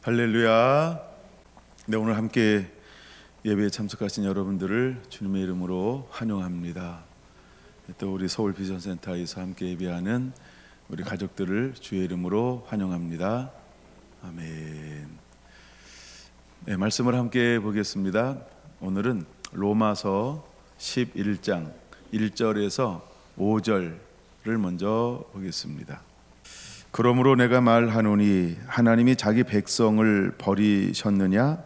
할렐루야. 네, 오늘 함께 예배에 참석하신 여러분들을 주님의 이름으로 환영합니다. 또 우리 서울 비전센터에서 함께 예배하는 우리 가족들을 주의 이름으로 환영합니다. 아멘. 네, 말씀을 함께 보겠습니다. 오늘은 로마서 11장 1절에서 5절을 먼저 보겠습니다. 그러므로 내가 말하노니 하나님이 자기 백성을 버리셨느냐?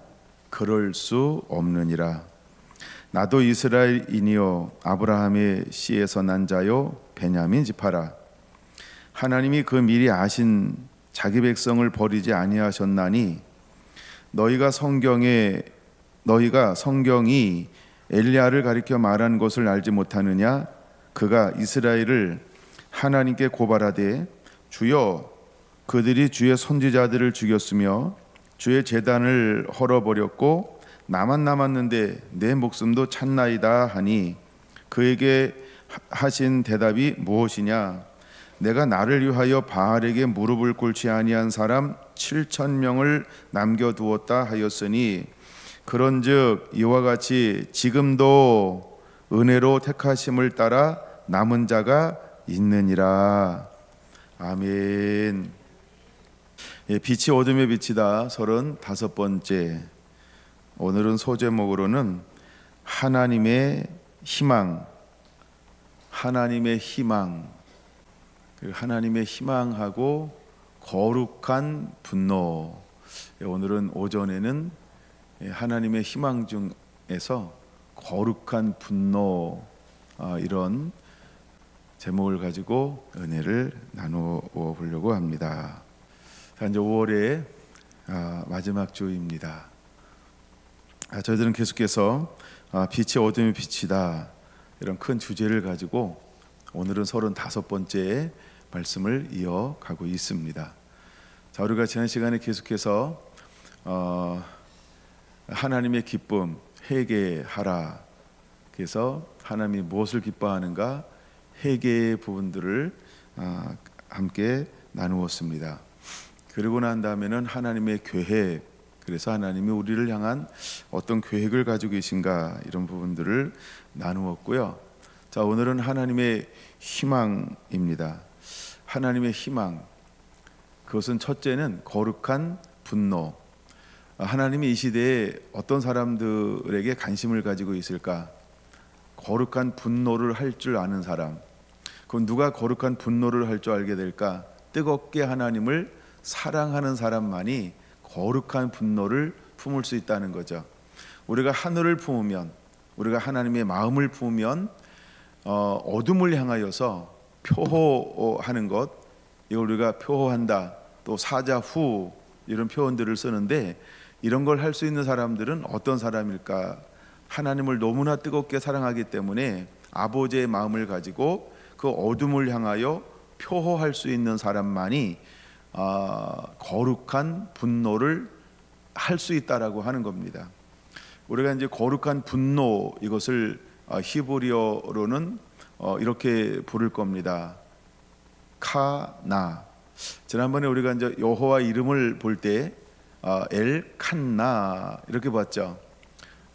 그럴 수 없느니라. 나도 이스라엘인이요 아브라함의 씨에서 난 자요 베냐민 지파라. 하나님이 그 미리 아신 자기 백성을 버리지 아니하셨나니 너희가 성경이 엘리야를 가리켜 말한 것을 알지 못하느냐? 그가 이스라엘을 하나님께 고발하되 주여, 그들이 주의 선지자들을 죽였으며 주의 제단을 헐어버렸고 나만 남았는데 내 목숨도 찼나이다 하니 그에게 하신 대답이 무엇이냐? 내가 나를 위하여 바알에게 무릎을 꿇지 아니한 사람 7,000명을 남겨두었다 하였으니 그런즉 이와 같이 지금도 은혜로 택하심을 따라 남은 자가 있느니라. 아멘. 예, 빛이 어둠에 비치다 35번째. 오늘은 소제목으로는 하나님의 희망, 하나님의 희망하고 거룩한 분노. 예, 오늘은 오전에는 하나님의 희망 중에서 거룩한 분노, 이런 제목을 가지고 은혜를 나누어 보려고 합니다. 자, 이제 5월의 마지막 주입니다. 저희들은 계속해서 빛이 어둠에 비치다 이런 큰 주제를 가지고 오늘은 35번째 말씀을 이어가고 있습니다. 자, 우리가 지난 시간에 계속해서 하나님의 기쁨, 회개하라. 그래서 하나님이 무엇을 기뻐하는가? 회개의 부분들을 함께 나누었습니다. 그리고 난 다음에는 하나님의 계획, 그래서 하나님이 우리를 향한 어떤 계획을 가지고 계신가 이런 부분들을 나누었고요. 자, 오늘은 하나님의 희망입니다. 하나님의 희망, 그것은 첫째는 거룩한 분노. 하나님이 이 시대에 어떤 사람들에게 관심을 가지고 있을까? 거룩한 분노를 할 줄 아는 사람. 그럼 누가 거룩한 분노를 할 줄 알게 될까? 뜨겁게 하나님을 사랑하는 사람만이 거룩한 분노를 품을 수 있다는 거죠. 우리가 하늘을 품으면, 우리가 하나님의 마음을 품으면 어둠을 향하여서 표호하는 것, 이걸 우리가 표호한다, 또 사자후 이런 표현들을 쓰는데 이런 걸 할 수 있는 사람들은 어떤 사람일까? 하나님을 너무나 뜨겁게 사랑하기 때문에 아버지의 마음을 가지고 그 어둠을 향하여 표호할 수 있는 사람만이 거룩한 분노를 할 수 있다라고 하는 겁니다. 우리가 이제 거룩한 분노, 이것을 히브리어로는 이렇게 부를 겁니다. 카나. 지난번에 우리가 이제 여호와 이름을 볼 때 엘칸나 이렇게 봤죠.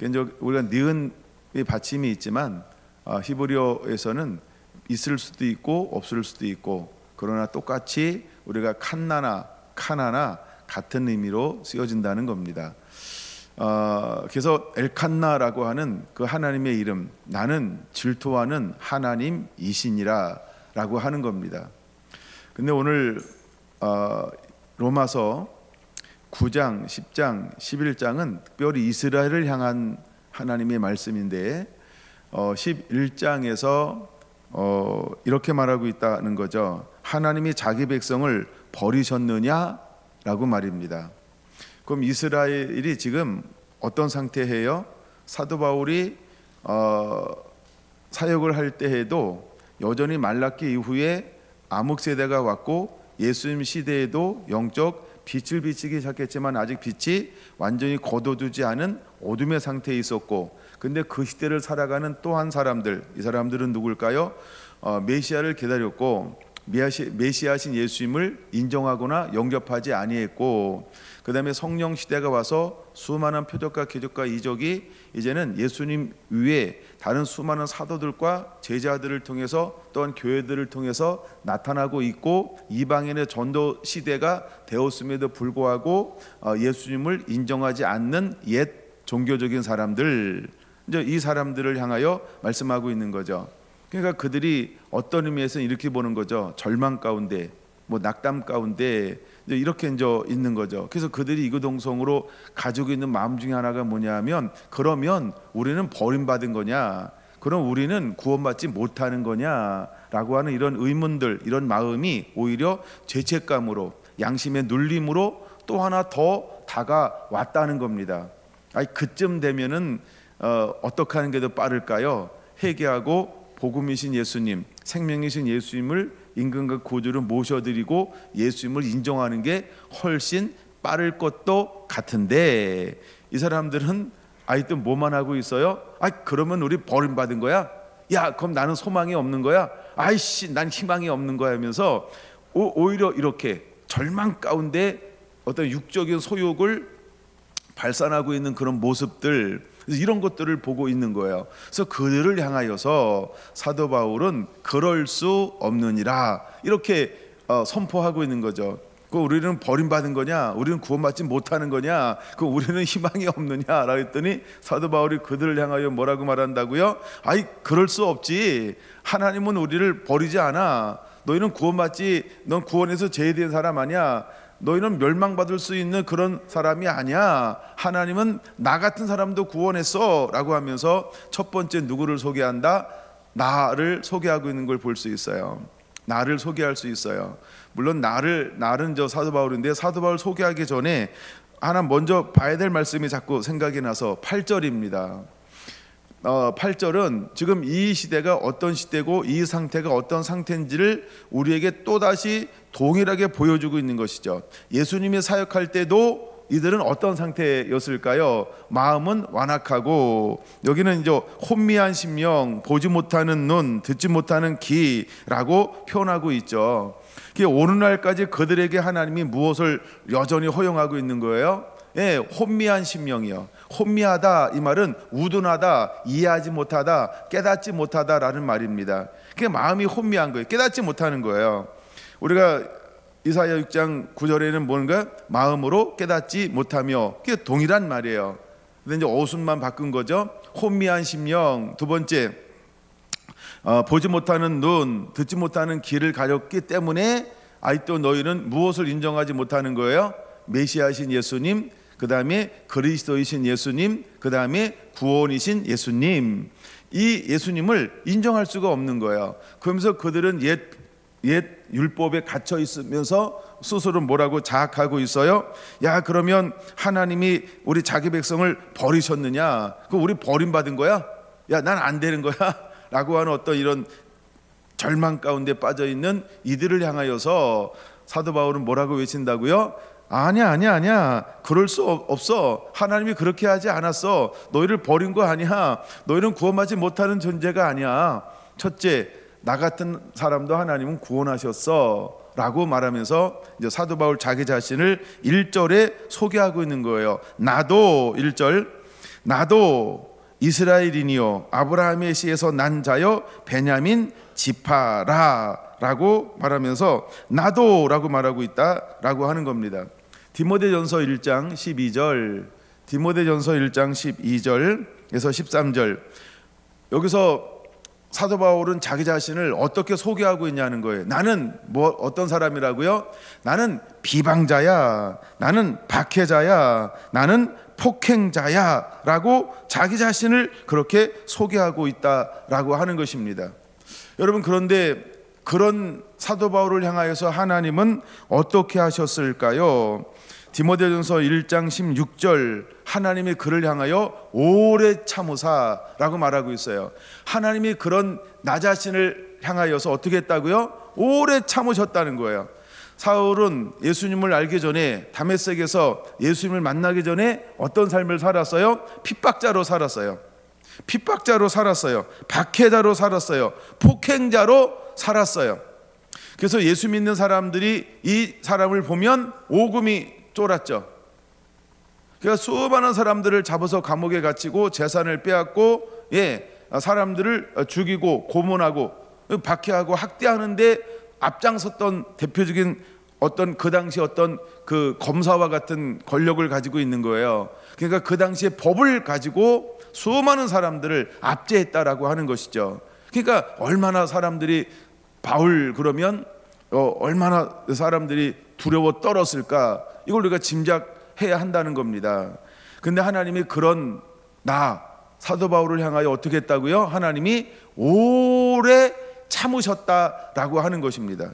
이제 우리가 니은의 받침이 있지만 히브리어에서는 있을 수도 있고 없을 수도 있고, 그러나 똑같이 우리가 카나나 같은 의미로 쓰여진다는 겁니다. 그래서 엘칸나라고 하는 그 하나님의 이름, 나는 질투하는 하나님이시니라 라고 하는 겁니다. 근데 오늘 로마서 9장, 10장, 11장은 특별히 이스라엘을 향한 하나님의 말씀인데 11장에서 이렇게 말하고 있다는 거죠. 하나님이 자기 백성을 버리셨느냐라고 말입니다. 그럼 이스라엘이 지금 어떤 상태예요? 사도 바울이 사역을 할 때에도 여전히 말라기 이후에 암흑 세대가 왔고 예수님 시대에도 영적 빛을 비치기 시작했지만 아직 빛이 완전히 거둬두지 않은 어둠의 상태에 있었고, 근데 그 시대를 살아가는 또 한 사람들, 이 사람들은 누굴까요? 메시아를 기다렸고 메시아신 예수님을 인정하거나 영접하지 아니했고, 그 다음에 성령 시대가 와서 수많은 표적과 기적과 이적이 이제는 예수님 위에 다른 수많은 사도들과 제자들을 통해서 또한 교회들을 통해서 나타나고 있고, 이방인의 전도 시대가 되었음에도 불구하고 예수님을 인정하지 않는 옛 종교적인 사람들, 이제 이 사람들을 향하여 말씀하고 있는 거죠. 그러니까 그들이 어떤 의미에서는 이렇게 보는 거죠. 절망 가운데, 낙담 가운데 이렇게 이제 있는 거죠. 그래서 그들이 이구동성으로 가지고 있는 마음 중에 하나가 뭐냐면, 그러면 우리는 버림받은 거냐, 그럼 우리는 구원받지 못하는 거냐라고 하는 이런 의문들, 이런 마음이 오히려 죄책감으로, 양심의 눌림으로 또 하나 더 다가왔다는 겁니다. 그쯤 되면은 어떻게 하는 게 더 빠를까요? 회개하고 복음이신 예수님, 생명이신 예수님을 임금과 구주로 모셔드리고 예수님을 인정하는 게 훨씬 빠를 것도 같은데, 이 사람들은 또 뭐만 하고 있어요? 그러면 우리 버림받은 거야? 야, 그럼 나는 소망이 없는 거야? 난 희망이 없는 거야 하면서 오히려 이렇게 절망 가운데 어떤 육적인 소욕을 발산하고 있는 그런 모습들, 이런 것들을 보고 있는 거예요. 그래서 그들을 향하여서 사도 바울은 그럴 수 없느니라 이렇게 선포하고 있는 거죠. 우리는 버림받은 거냐, 우리는 구원받지 못하는 거냐, 우리는 희망이 없느냐라고 했더니 사도 바울이 그들을 향하여 뭐라고 말한다고요? 그럴 수 없지. 하나님은 우리를 버리지 않아. 너희는 넌 구원에서 제외된 사람 아니야. 너희는 멸망받을 수 있는 그런 사람이 아니야. 하나님은 나 같은 사람도 구원했어 라고 하면서 첫 번째 누구를 소개한다? 나를 소개하고 있는 걸 볼 수 있어요. 나를 소개할 수 있어요. 물론 나는 저 사도 바울인데, 사도 바울 소개하기 전에 하나 먼저 봐야 될 말씀이 자꾸 생각이 나서 8절입니다. 8절은 지금 이 시대가 어떤 시대고 이 상태가 어떤 상태인지를 우리에게 또다시 동일하게 보여주고 있는 것이죠. 예수님이 사역할 때도 이들은 어떤 상태였을까요? 마음은 완악하고, 여기는 이제 혼미한 심령, 보지 못하는 눈, 듣지 못하는 귀라고 표현하고 있죠. 오늘날까지 그들에게 하나님이 무엇을 여전히 허용하고 있는 거예요? 혼미한 심령이요. 혼미하다 이 말은 우둔하다, 이해하지 못하다, 깨닫지 못하다라는 말입니다. 그게 마음이 혼미한 거예요. 깨닫지 못하는 거예요. 우리가 이사야 6장 9절에는 뭔가 마음으로 깨닫지 못하며, 그게 동일한 말이에요. 근데 이제 어순만 바꾼 거죠. 혼미한 심령. 두 번째, 보지 못하는 눈, 듣지 못하는 귀를 가졌기 때문에 아직도 너희는 무엇을 인정하지 못하는 거예요? 메시아신 예수님, 그 다음에 그리스도이신 예수님, 그 다음에 구원이신 예수님, 이 예수님을 인정할 수가 없는 거예요. 그러면서 그들은 옛 율법에 갇혀 있으면서 스스로 뭐라고 자학하고 있어요? 야, 그러면 하나님이 우리 자기 백성을 버리셨느냐? 그럼 우리 버림받은 거야? 야, 난 안 되는 거야? 라고 하는 어떤 이런 절망 가운데 빠져 있는 이들을 향하여서 사도 바울은 뭐라고 외친다고요? 아니야. 그럴 수 없어. 하나님이 그렇게 하지 않았어. 너희를 버린 거 아니야. 너희는 구원받지 못하는 존재가 아니야. 첫째, 나 같은 사람도 하나님은 구원하셨어 라고 말하면서 이제 사도 바울 자기 자신을 1절에 소개하고 있는 거예요. 나도 1절, 나도 이스라엘인이요 아브라함의 씨에서 난 자여 베냐민 지파라 라고 말하면서 나도 라고 말하고 있다 라고 하는 겁니다. 디모데전서 1장 12절, 디모데전서 1장 12절에서 13절, 여기서 사도 바울은 자기 자신을 어떻게 소개하고 있냐는 거예요. 나는 어떤 사람이라고요? 나는 비방자야, 나는 박해자야, 나는 폭행자야 라고 자기 자신을 그렇게 소개하고 있다라고 하는 것입니다. 여러분, 그런데 그런 사도 바울을 향하여서 하나님은 어떻게 하셨을까요? 디모데전서 1장 16절, 하나님이 그를 향하여 오래 참으사라고 말하고 있어요. 하나님이 그런 나 자신을 향하여서 어떻게 했다고요? 오래 참으셨다는 거예요. 사울은 예수님을 알기 전에 다메섹에서 예수님을 만나기 전에 어떤 삶을 살았어요? 핍박자로 살았어요. 핍박자로 살았어요. 박해자로 살았어요. 폭행자로 살았어요. 그래서 예수 믿는 사람들이 이 사람을 보면 오금이 쫄았죠. 그러니까 수많은 사람들을 잡아서 감옥에 갇히고 재산을 빼앗고 사람들을 죽이고 고문하고 박해하고 학대하는데 앞장섰던 대표적인 어떤 그 당시 어떤 그 검사와 같은 권력을 가지고 있는 거예요. 그러니까 그 당시에 법을 가지고 수많은 사람들을 압제했다라고 하는 것이죠. 그러니까 얼마나 사람들이 바울 그러면 얼마나 사람들이 두려워 떨었을까, 이걸 우리가 짐작해야 한다는 겁니다. 근데 하나님이 그런 사도 바울을 향하여 어떻게 했다고요? 하나님이 오래 참으셨다라고 하는 것입니다.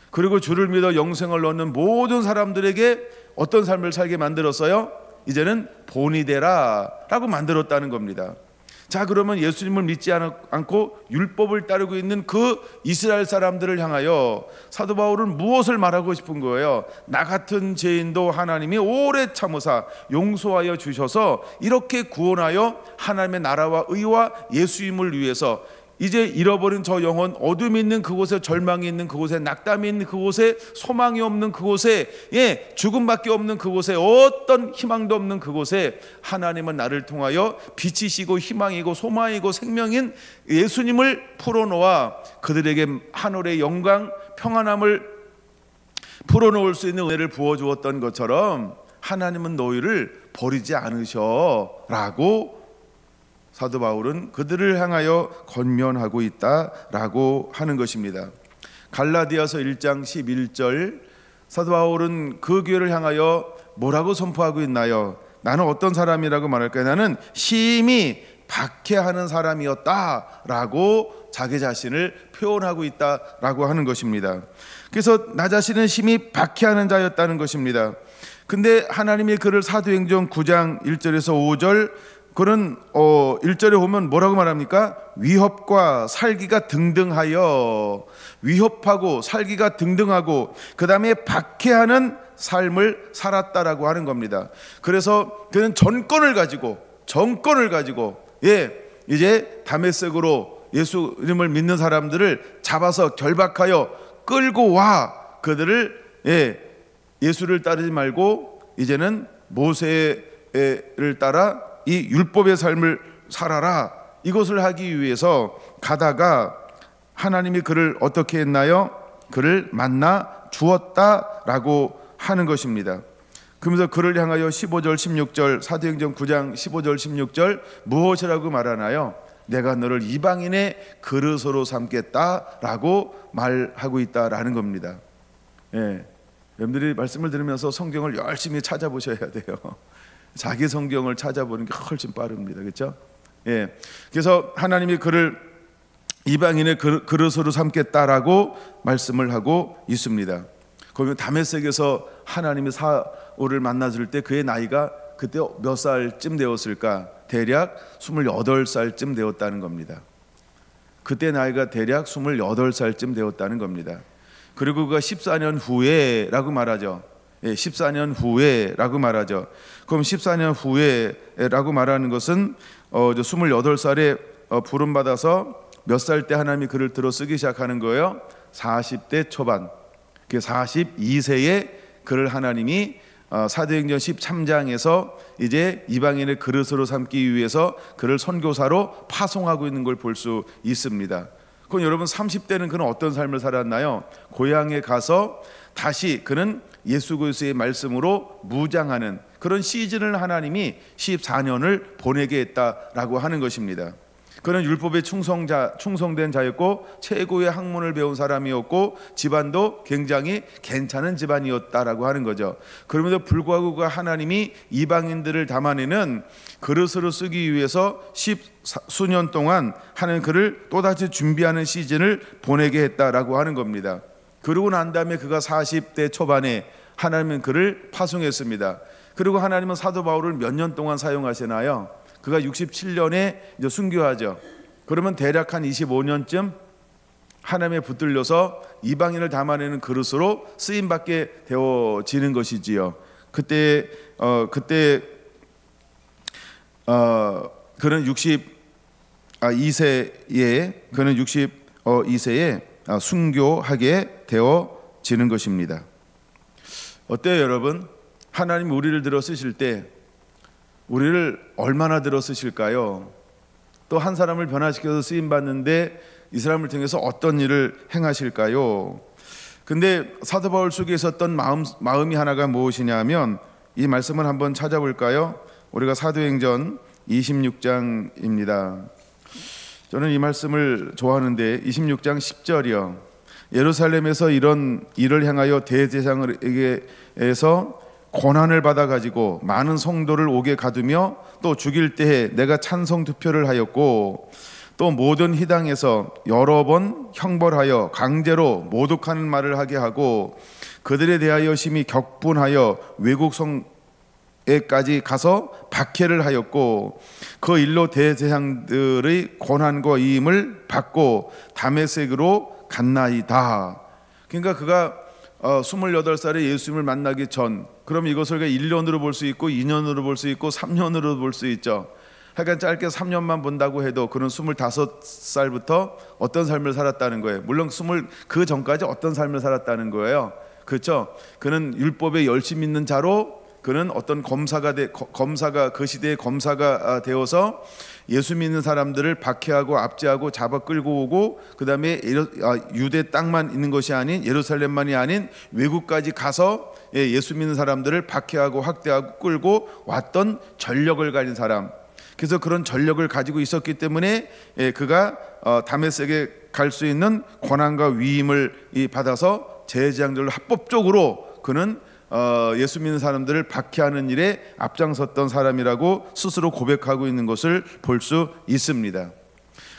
그리고 주를 믿어 영생을 얻는 모든 사람들에게 어떤 삶을 살게 만들었어요? 이제는 본이 되라 라고 만들었다는 겁니다. 자, 그러면 예수님을 믿지 않고 율법을 따르고 있는 그 이스라엘 사람들을 향하여 사도 바울은 무엇을 말하고 싶은 거예요? 나 같은 죄인도 하나님이 오래 참으사 용서하여 주셔서 이렇게 구원하여 하나님의 나라와 의와 예수님을 위해서 이제 잃어버린 저 영혼, 어둠이 있는 그곳에, 절망이 있는 그곳에, 낙담이 있는 그곳에, 소망이 없는 그곳에, 죽음밖에 없는 그곳에, 어떤 희망도 없는 그곳에 하나님은 나를 통하여 빛이시고 희망이고 소망이고 생명인 예수님을 풀어놓아 그들에게 하늘의 영광, 평안함을 풀어놓을 수 있는 은혜를 부어주었던 것처럼 하나님은 너희를 버리지 않으셔 라고 사도 바울은 그들을 향하여 권면하고 있다라고 하는 것입니다. 갈라디아서 1장 11절, 사도 바울은 그 교회를 향하여 뭐라고 선포하고 있나요? 나는 어떤 사람이라고 말할까요? 나는 심히 박해하는 사람이었다라고 자기 자신을 표현하고 있다라고 하는 것입니다. 그래서 나 자신은 심히 박해하는 자였다는 것입니다. 근데 하나님이 그를 사도행전 9장 1절에서 5절, 그런 1절에 보면 뭐라고 말합니까? 위협과 살기가 등등하여, 위협하고 살기가 등등하고 그 다음에 박해하는 삶을 살았다라고 하는 겁니다. 그래서 그는 정권을 가지고 이제 다메섹으로 예수님을 믿는 사람들을 잡아서 결박하여 끌고 와 그들을 예수를 따르지 말고 이제는 모세를 따라 이 율법의 삶을 살아라, 이것을 하기 위해서 가다가 하나님이 그를 어떻게 했나요? 그를 만나 주었다라고 하는 것입니다. 그러면서 그를 향하여 15절 16절, 사도행전 9장 15절 16절 무엇이라고 말하나요? 내가 너를 이방인의 그릇으로 삼겠다라고 말하고 있다라는 겁니다. 여러분들이 말씀을 들으면서 성경을 열심히 찾아보셔야 돼요. 자기 성경을 찾아보는 게 훨씬 빠릅니다. 그렇죠? 그래서 하나님이 그를 이방인의 그릇으로 삼겠다라고 말씀을 하고 있습니다. 그러면 다메섹에서 하나님이 사울을 만나줄 때 그의 나이가 그때 몇 살쯤 되었을까? 대략 28살쯤 되었다는 겁니다. 그때 나이가 대략 28살쯤 되었다는 겁니다. 그리고 그가 14년 후에라고 말하죠. 14년 후에라고 말하죠. 그럼 14년 후에라고 말하는 것은 28살에 부름받아서 몇 살 때 하나님이 그를 들어 쓰기 시작하는 거예요? 40대 초반, 42세에 그를 하나님이 사도행전 13장에서 이제 이방인의 그릇으로 삼기 위해서 그를 선교사로 파송하고 있는 걸 볼 수 있습니다. 그럼 여러분 30대는 그는 어떤 삶을 살았나요? 고향에 가서 다시 그는 예수 그리스도의 말씀으로 무장하는 그런 시즌을 하나님이 14년을 보내게 했다라고 하는 것입니다. 그는 율법에 충성된 자였고 최고의 학문을 배운 사람이었고 집안도 굉장히 괜찮은 집안이었다라고 하는 거죠. 그럼에도 불구하고 그 하나님이 이방인들을 담아내는 그릇으로 쓰기 위해서 10수년 동안 하는 그를 또다시 준비하는 시즌을 보내게 했다라고 하는 겁니다. 그러고 난 다음에 그가 40대 초반에 하나님은 그를 파송했습니다. 그리고 하나님은 사도 바울을 몇 년 동안 사용하시나요? 그가 67년에 이제 순교하죠. 그러면 대략 한 25년쯤 하나님에 붙들려서 이방인을 담아내는 그릇으로 쓰임 받게 되어지는 것이지요. 그때 그는 62세에 순교하게 되어지는 것입니다. 어때요, 여러분? 하나님 우리를 들어 쓰실 때 우리를 얼마나 들어 쓰실까요? 또 한 사람을 변화시켜서 쓰임 받는데 이 사람을 통해서 어떤 일을 행하실까요? 근데 사도 바울 속에 있었던 마음이 하나가 무엇이냐면, 이 말씀을 한번 찾아볼까요? 우리가 사도행전 26장입니다. 저는 이 말씀을 좋아하는데 26장 10절이요. 예루살렘에서 이런 일을 행하여 대제사장에게서 고난을 받아 가지고 많은 성도를 옥에 가두며 또 죽일 때에 내가 찬성 투표를 하였고 또 모든 희당에서 여러 번 형벌하여 강제로 모독하는 말을 하게 하고 그들에 대하여 심히 격분하여 외국 성에까지 가서 박해를 하였고 그 일로 대제사장들의 고난과 이임을 받고 다메섹으로 갔나이다. 그러니까 그가 28살에 예수님을 만나기 전, 그럼 이것을 1년으로 볼 수 있고 2년으로 볼 수 있고 3년으로 볼 수 있죠. 하여간 짧게 3년만 본다고 해도 그는 25살부터 어떤 삶을 살았다는 거예요. 물론 그 전까지 어떤 삶을 살았다는 거예요. 그렇죠? 그는 율법에 열심 있는 자로 그는 어떤 검사가 그 시대의 검사가 되어서 예수 믿는 사람들을 박해하고 압제하고 잡아 끌고 오고 그 다음에 유대 땅만 있는 것이 아닌 예루살렘만이 아닌 외국까지 가서 예수 믿는 사람들을 박해하고 학대하고 끌고 왔던 전력을 가진 사람. 그래서 그런 전력을 가지고 있었기 때문에 그가 다메섹에 갈 수 있는 권한과 위임을 받아서 제사장들로 합법적으로 그는 예수 믿는 사람들을 박해하는 일에 앞장섰던 사람이라고 스스로 고백하고 있는 것을 볼 수 있습니다.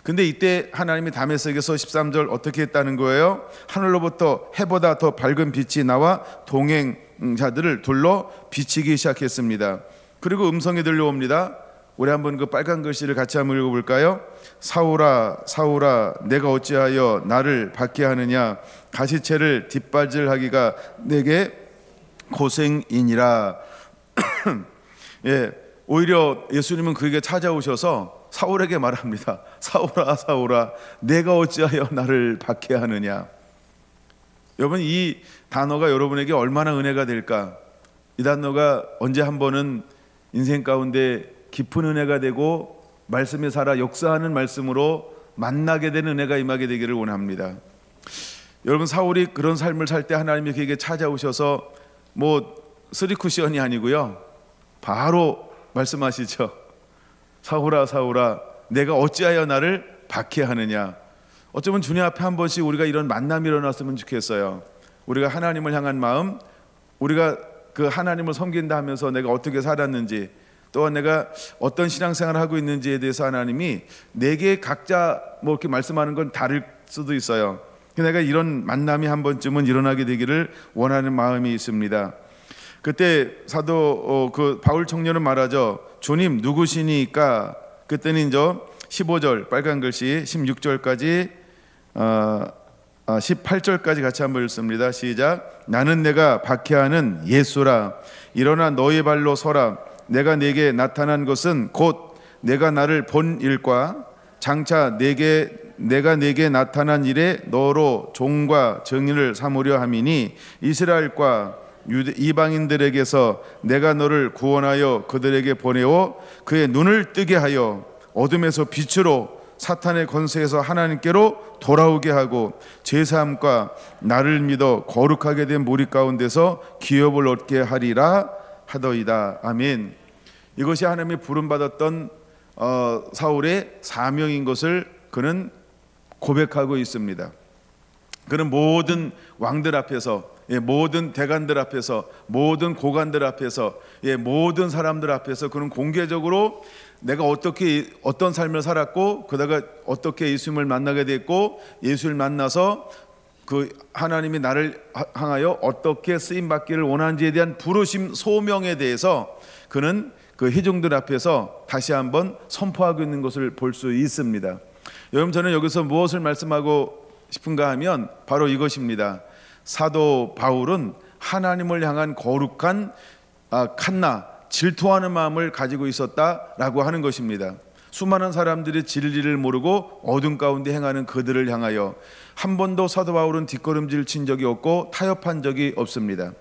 근데 이때 하나님이 다메섹에서 13절 어떻게 했다는 거예요? 하늘로부터 해보다 더 밝은 빛이 나와 동행자들을 둘러 비치기 시작했습니다. 그리고 음성이 들려옵니다. 우리 한번 그 빨간 글씨를 같이 한번 읽어볼까요? 사울아 사울아 내가 어찌하여 나를 박해하느냐 가시채를 뒷발질하기가 내게 고생이니라. 예, 오히려 예수님은 그에게 찾아오셔서 사울에게 말합니다. 사울아 사울아 내가 어찌하여 나를 박해하느냐. 여러분, 이 단어가 여러분에게 얼마나 은혜가 될까. 이 단어가 언제 한 번은 인생 가운데 깊은 은혜가 되고 말씀에 살아 역사하는 말씀으로 만나게 되는 은혜가 임하게 되기를 원합니다. 여러분, 사울이 그런 삶을 살 때 하나님이 그에게 찾아오셔서 쓰리쿠션이 아니고요, 바로 말씀하시죠. 사울아 사울아 내가 어찌하여 나를 박해하느냐. 어쩌면 주님 앞에 한 번씩 우리가 이런 만남이 일어났으면 좋겠어요. 우리가 하나님을 향한 마음, 우리가 그 하나님을 섬긴다 하면서 내가 어떻게 살았는지, 또한 내가 어떤 신앙생활을 하고 있는지에 대해서 하나님이 내게 각자 이렇게 말씀하는 건 다를 수도 있어요. 내가 이런 만남이 한 번쯤은 일어나게 되기를 원하는 마음이 있습니다. 그때 사도 바울 청년은 말하죠. 주님 누구시니까? 그때는 15절 빨간 글씨 16절까지 18절까지 같이 한번 읽습니다. 시작. 나는 내가 박해하는 예수라. 일어나 너의 발로 서라. 내가 네게 나타난 것은 곧 내가 나를 본 일과 장차 내가 네게 나타난 일에 너로 종과 증인을 삼으려 함이니 이스라엘과 이방인들에게서 내가 너를 구원하여 그들에게 보내어 그의 눈을 뜨게 하여 어둠에서 빛으로 사탄의 권세에서 하나님께로 돌아오게 하고 제사함과 나를 믿어 거룩하게 된 무리 가운데서 기업을 얻게 하리라 하더이다. 아멘. 이것이 하나님이 부름받았던 사울의 사명인 것을 그는 고백하고 있습니다. 그는 모든 왕들 앞에서, 모든 대관들 앞에서, 모든 고관들 앞에서, 모든 사람들 앞에서 그는 공개적으로 내가 어떤 삶을 살았고 그다가 어떻게 예수님을 만나게 됐고 예수를 만나서 그 하나님이 나를 향하여 어떻게 쓰임 받기를 원하는지에 대한 부르심 소명에 대해서 그는 그 회중들 앞에서 다시 한번 선포하고 있는 것을 볼 수 있습니다. 여러분, 저는 여기서 무엇을 말씀하고 싶은가 하면 바로 이것입니다. 사도 바울은 하나님을 향한 거룩한 질투하는 마음을 가지고 있었다라고 하는 것입니다. 수많은 사람들이 진리를 모르고 어둠 가운데 행하는 그들을 향하여 한 번도 사도 바울은 뒷걸음질 친 적이 없고 타협한 적이 없습니다.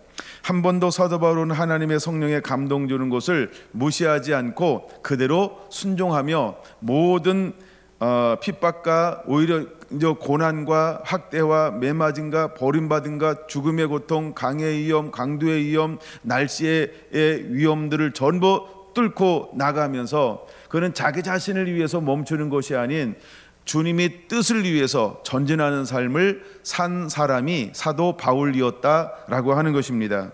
한 번도 사도 바울은 하나님의 성령에 감동 주는 것을 무시하지 않고 그대로 순종하며 모든 핍박과 오히려 고난과 학대와 매맞음과 버림받음과 죽음의 고통, 강의 위험, 강도의 위험, 날씨의 위험들을 전부 뚫고 나가면서 그는 자기 자신을 위해서 멈추는 것이 아닌 주님의 뜻을 위해서 전진하는 삶을 산 사람이 사도 바울이었다라고 하는 것입니다.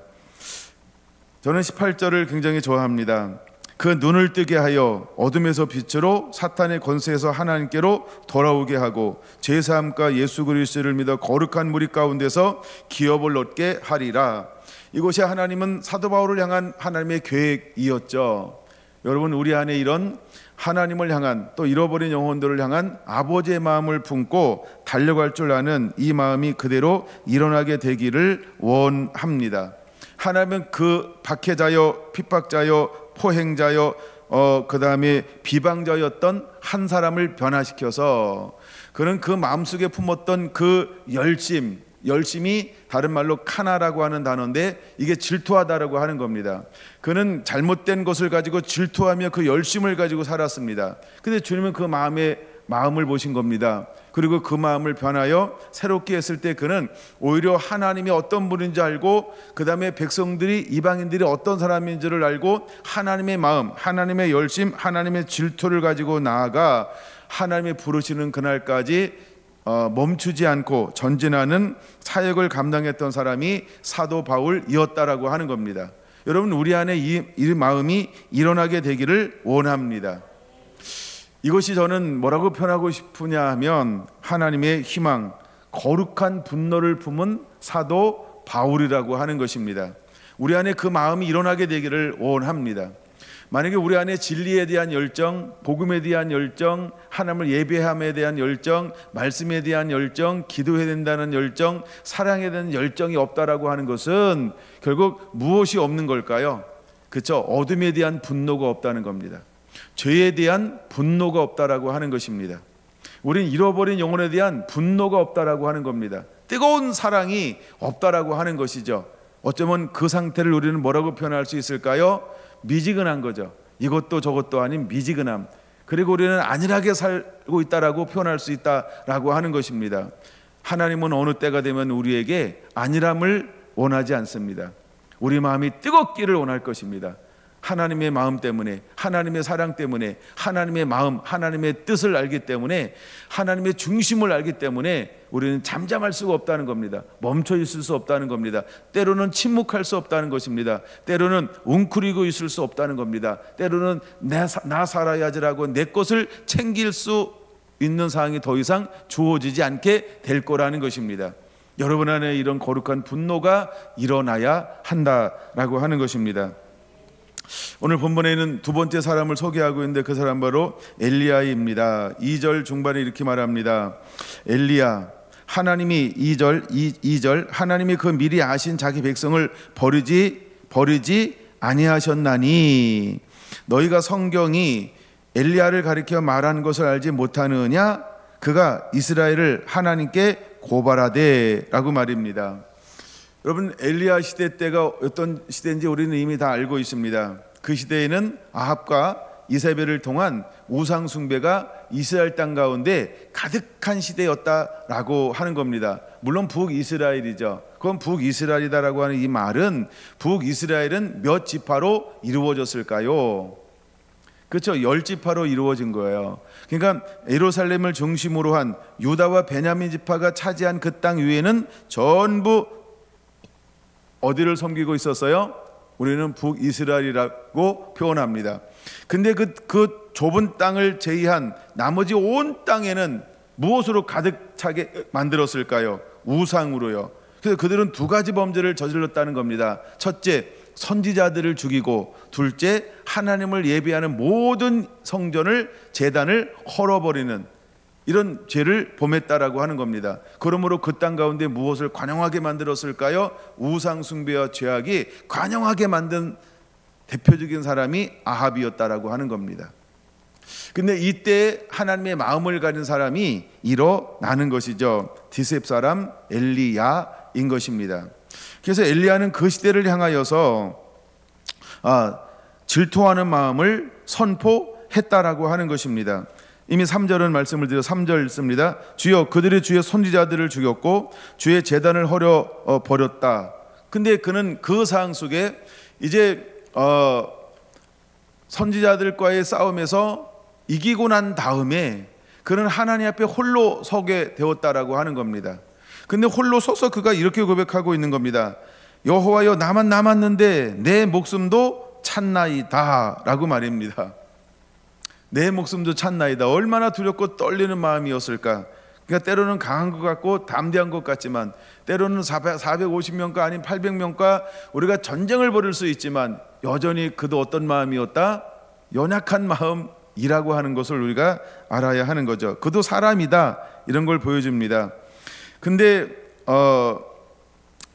저는 18절을 굉장히 좋아합니다. 그 눈을 뜨게 하여 어둠에서 빛으로 사탄의 권세에서 하나님께로 돌아오게 하고 죄사함과 예수 그리스도를 믿어 거룩한 무리 가운데서 기업을 얻게 하리라. 이것이 하나님은 사도 바울을 향한 하나님의 계획이었죠. 여러분, 우리 안에 이런 하나님을 향한, 또 잃어버린 영혼들을 향한 아버지의 마음을 품고 달려갈 줄 아는 이 마음이 그대로 일어나게 되기를 원합니다. 하나님은 그 박해자여, 핍박자여, 포행자여, 그 다음에 비방자였던 한 사람을 변화시켜서 그는 그 마음속에 품었던 그 열심이 다른 말로 카나라고 하는 단어인데 이게 질투하다라고 하는 겁니다. 그는 잘못된 것을 가지고 질투하며 그 열심을 가지고 살았습니다. 근데 주님은 그 마음을 보신 겁니다. 그리고 그 마음을 변하여 새롭게 했을 때 그는 오히려 하나님이 어떤 분인지 알고, 그 다음에 백성들이, 이방인들이 어떤 사람인지를 알고 하나님의 마음, 하나님의 열심, 하나님의 질투를 가지고 나아가 하나님이 부르시는 그날까지 멈추지 않고 전진하는 사역을 감당했던 사람이 사도 바울이었다라고 하는 겁니다. 여러분, 우리 안에 이 마음이 일어나게 되기를 원합니다. 이것이 저는 뭐라고 표현하고 싶으냐 하면 하나님의 희망, 거룩한 분노를 품은 사도 바울이라고 하는 것입니다. 우리 안에 그 마음이 일어나게 되기를 원합니다. 만약에 우리 안에 진리에 대한 열정, 복음에 대한 열정, 하나님을 예배함에 대한 열정, 말씀에 대한 열정, 기도해야 된다는 열정, 사랑에 대한 열정이 없다라고 하는 것은 결국 무엇이 없는 걸까요? 그렇죠? 어둠에 대한 분노가 없다는 겁니다. 죄에 대한 분노가 없다라고 하는 것입니다. 우린 잃어버린 영혼에 대한 분노가 없다라고 하는 겁니다. 뜨거운 사랑이 없다라고 하는 것이죠. 어쩌면 그 상태를 우리는 뭐라고 표현할 수 있을까요? 미지근한 거죠. 이것도 저것도 아닌 미지근함. 그리고 우리는 안일하게 살고 있다라고 표현할 수 있다라고 하는 것입니다. 하나님은 어느 때가 되면 우리에게 안일함을 원하지 않습니다. 우리 마음이 뜨겁기를 원할 것입니다. 하나님의 마음 때문에, 하나님의 사랑 때문에, 하나님의 마음, 하나님의 뜻을 알기 때문에, 하나님의 중심을 알기 때문에 우리는 잠잠할 수가 없다는 겁니다. 멈춰 있을 수 없다는 겁니다. 때로는 침묵할 수 없다는 것입니다. 때로는 웅크리고 있을 수 없다는 겁니다. 때로는 나 살아야지라고 내 것을 챙길 수 있는 상황이 더 이상 주어지지 않게 될 거라는 것입니다. 여러분 안에 이런 거룩한 분노가 일어나야 한다라고 하는 것입니다. 오늘 본문에는 두 번째 사람을 소개하고 있는데 그 사람 바로 엘리야입니다. 2절 중반에 이렇게 말합니다. 엘리야, 하나님이 2절 하나님이 그 미리 아신 자기 백성을 버리지 아니하셨나니 너희가 성경이 엘리야를 가리켜 말한 것을 알지 못하느냐? 그가 이스라엘을 하나님께 고발하되 라고 말입니다. 여러분, 엘리야 시대 때가 어떤 시대인지 우리는 이미 다 알고 있습니다. 그 시대에는 아합과 이세벨을 통한 우상 숭배가 이스라엘 땅 가운데 가득한 시대였다라고 하는 겁니다. 물론 북이스라엘이죠. 그건 북이스라엘이다라고 하는 이 말은 북이스라엘은 몇 지파로 이루어졌을까요? 그렇죠. 10지파로 이루어진 거예요. 그러니까 예루살렘을 중심으로 한 유다와 베냐민 지파가 차지한 그 땅 위에는 전부 어디를 섬기고 있었어요? 우리는 북이스라엘이라고 표현합니다. 근데 그 좁은 땅을 제외한 나머지 온 땅에는 무엇으로 가득 차게 만들었을까요? 우상으로요. 그래서 그들은 두 가지 범죄를 저질렀다는 겁니다. 첫째, 선지자들을 죽이고, 둘째, 하나님을 예배하는 모든 성전을, 제단을 헐어버리는 이런 죄를 범했다라고 하는 겁니다. 그러므로 그 땅 가운데 무엇을 관영하게 만들었을까요? 우상 숭배와 죄악이 관영하게 만든 대표적인 사람이 아합이었다라고 하는 겁니다. 근데 이때 하나님의 마음을 가진 사람이 일어나는 것이죠. 디셉 사람 엘리야인 것입니다. 그래서 엘리야는 그 시대를 향하여서 질투하는 마음을 선포했다라고 하는 것입니다. 이미 3절은 말씀을 드려 3절 읽습니다. 주여 그들이 주의 선지자들을 죽였고 주의 제단을 허려 버렸다. 근데 그는 그 상황 속에 이제 선지자들과의 싸움에서 이기고 난 다음에 그는 하나님 앞에 홀로 서게 되었다라고 하는 겁니다. 근데 홀로 서서 그가 이렇게 고백하고 있는 겁니다. 여호와여 나만 남았는데 내 목숨도 찼나이다 라고 말입니다. 내 목숨도 찼나이다. 얼마나 두렵고 떨리는 마음이었을까. 그러니까 때로는 강한 것 같고 담대한 것 같지만 때로는 450명과 아닌 800명과 우리가 전쟁을 벌일 수 있지만 여전히 그도 어떤 마음이었다? 연약한 마음이라고 하는 것을 우리가 알아야 하는 거죠. 그도 사람이다 이런 걸 보여줍니다. 근데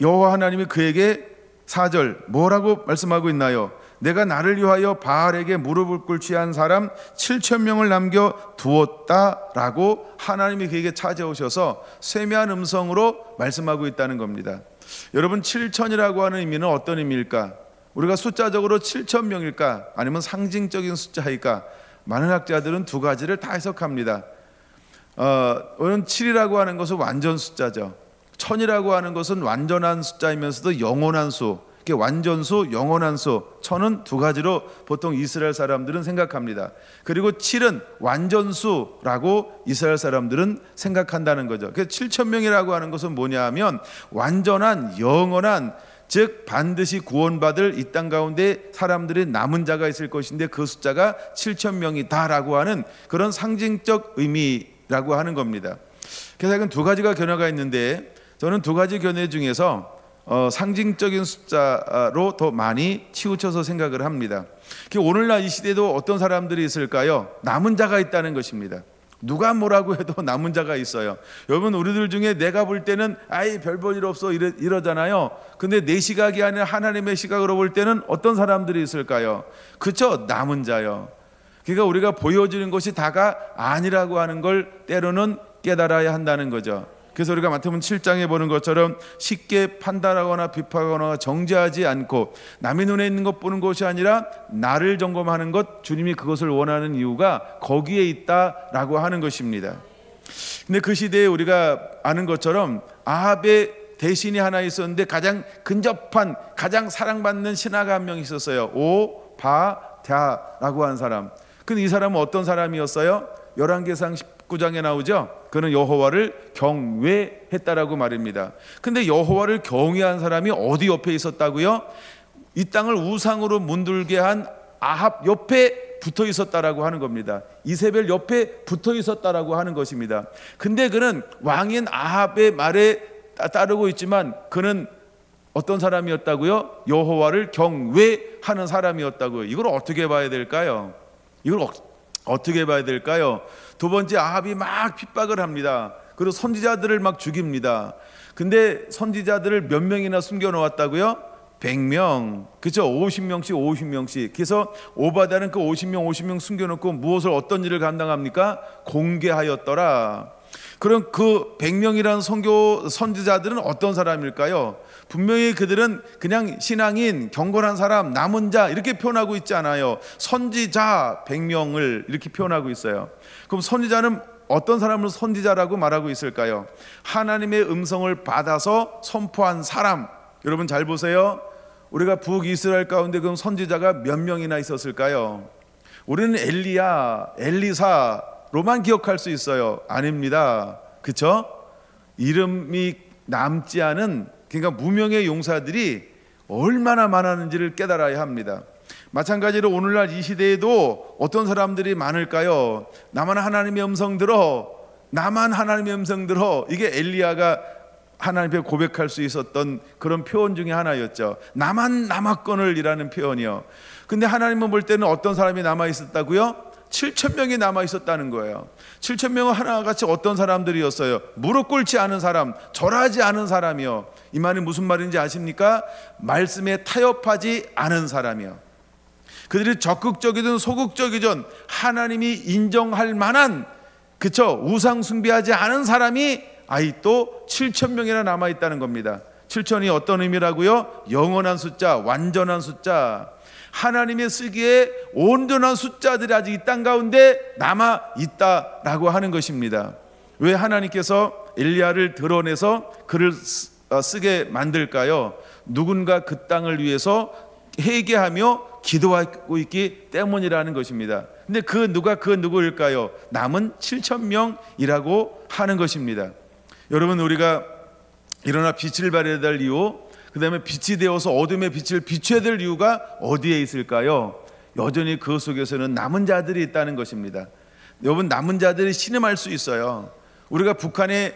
여호와 하나님이 그에게 4절 뭐라고 말씀하고 있나요? 내가 나를 위하여 바알에게 무릎을 꿇지 한 사람 7,000명을 남겨 두었다라고 하나님이 그에게 찾아오셔서 세미한 음성으로 말씀하고 있다는 겁니다. 여러분 7,000이라고 하는 의미는 어떤 의미일까? 우리가 숫자적으로 7,000명일까? 아니면 상징적인 숫자일까? 많은 학자들은 두 가지를 다 해석합니다. 오늘 7이라고 하는 것은 완전 숫자죠. 1,000이라고 하는 것은 완전한 숫자이면서도 영원한 수, 완전수, 영원한 수, 1,000은 두 가지로 보통 이스라엘 사람들은 생각합니다. 그리고 7은 완전수라고 이스라엘 사람들은 생각한다는 거죠. 그래서 7,000명이라고 하는 것은 뭐냐 하면 완전한 영원한, 즉 반드시 구원받을 이 땅 가운데 사람들의 남은 자가 있을 것인데 그 숫자가 7,000명이다라고 하는 그런 상징적 의미라고 하는 겁니다. 그래서 이건 두 가지가 견해가 있는데 저는 두 가지 견해 중에서 상징적인 숫자로 더 많이 치우쳐서 생각을 합니다. 오늘날 이 시대도 어떤 사람들이 있을까요? 남은 자가 있다는 것입니다. 누가 뭐라고 해도 남은 자가 있어요. 여러분 우리들 중에 내가 볼 때는 아이 별 볼 일 없어 이러잖아요. 근데 내 시각이 아니라 하나님의 시각으로 볼 때는 어떤 사람들이 있을까요? 그렇죠? 남은 자요. 그러니까 우리가 보여지는 것이 다가 아니라고 하는 걸 때로는 깨달아야 한다는 거죠. 그래서 우리가 마태복음 7장에 보는 것처럼 쉽게 판단하거나 비판하거나 정죄하지 않고 남의 눈에 있는 것 보는 것이 아니라 나를 점검하는 것, 주님이 그것을 원하는 이유가 거기에 있다라고 하는 것입니다. 근데 그 시대에 우리가 아는 것처럼 아합의 대신이 하나 있었는데 가장 근접한, 가장 사랑받는 신하가 한 명 있었어요. 오바댜라고 한 사람. 근데 이 사람은 어떤 사람이었어요? 열왕기상 19장에 나오죠. 그는 여호와를 경외했다라고 말입니다. 근데 여호와를 경외한 사람이 어디 옆에 있었다고요? 이 땅을 우상으로 문들게 한 아합 옆에 붙어 있었다라고 하는 겁니다. 이세벨 옆에 붙어 있었다라고 하는 것입니다. 근데 그는 왕인 아합의 말에 따르고 있지만 그는 어떤 사람이었다고요? 여호와를 경외하는 사람이었다고요. 이걸 어떻게 봐야 될까요? 이걸 어떻게 봐야 될까요? 두 번째, 아합이 막 핍박을 합니다. 그리고 선지자들을 막 죽입니다. 근데 선지자들을 몇 명이나 숨겨 놓았다고요? 100명. 그렇죠? 50명씩. 그래서 오바댜는 그 50명 숨겨 놓고 무엇을, 어떤 일을 감당합니까? 공개하였더라. 그럼 그 100명이라는 선지자들은 어떤 사람일까요? 분명히 그들은 그냥 신앙인, 경건한 사람, 남은 자 이렇게 표현하고 있지 않아요. 선지자 100명을 이렇게 표현하고 있어요. 그럼 선지자는 어떤 사람을 선지자라고 말하고 있을까요? 하나님의 음성을 받아서 선포한 사람. 여러분 잘 보세요. 우리가 북이스라엘 가운데 그럼 선지자가 몇 명이나 있었을까요? 우리는 엘리야, 엘리사로만 기억할 수 있어요. 아닙니다. 그렇죠? 이름이 남지 않은, 그러니까 무명의 용사들이 얼마나 많았는지를 깨달아야 합니다. 마찬가지로 오늘날 이 시대에도 어떤 사람들이 많을까요? 나만 하나님의 음성 들어, 이게 엘리야가 하나님 앞에 고백할 수 있었던 그런 표현 중에 하나였죠. 나만 남았거늘이라는 표현이요. 근데 하나님은 볼 때는 어떤 사람이 남아 있었다고요? 7,000명이 남아 있었다는 거예요. 7,000명은 하나같이 어떤 사람들이었어요? 무릎 꿇지 않은 사람, 절하지 않은 사람이요. 이 말이 무슨 말인지 아십니까? 말씀에 타협하지 않은 사람이요. 그들이 적극적이든 소극적이든 하나님이 인정할 만한, 그쵸, 우상 숭배하지 않은 사람이 아직도 7,000명이나 남아있다는 겁니다. 7,000이 어떤 의미라고요? 영원한 숫자, 완전한 숫자, 하나님의 쓰기에 온전한 숫자들이 아직 이 땅 가운데 남아있다라고 하는 것입니다. 왜 하나님께서 엘리야를 드러내서 글을 쓰게 만들까요? 누군가 그 땅을 위해서 회개하며 기도하고 있기 때문이라는 것입니다. 근데 그 누구일까요? 남은 7,000명이라고 하는 것입니다. 여러분, 우리가 일어나 빛을 발해야 될 이유, 그 다음에 빛이 되어서 어둠의 빛을 비춰야 될 이유가 어디에 있을까요? 여전히 그 속에서는 남은 자들이 있다는 것입니다. 여러분, 남은 자들이 신음할 수 있어요. 우리가 북한에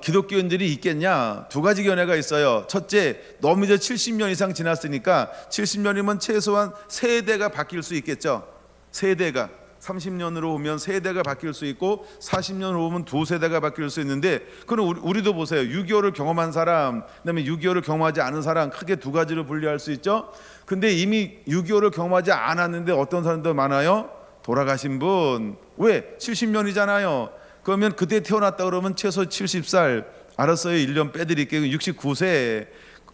기독교인들이 있겠냐? 두 가지 견해가 있어요. 첫째, 너무 이제 70년 이상 지났으니까 70년이면 최소한 세대가 바뀔 수 있겠죠. 세대가 30년으로 오면 세대가 바뀔 수 있고 40년으로 오면 두 세대가 바뀔 수 있는데, 그럼 우리도 보세요. 6.25를 경험한 사람, 그다음에 6.25를 경험하지 않은 사람, 크게 두 가지로 분류할 수 있죠. 근데 이미 6.25를 경험하지 않았는데 어떤 사람도 많아요? 돌아가신 분. 왜? 70년이잖아요. 그러면 그때 태어났다 그러면 최소 70살. 알았어요, 1년 빼드릴게요. 69세.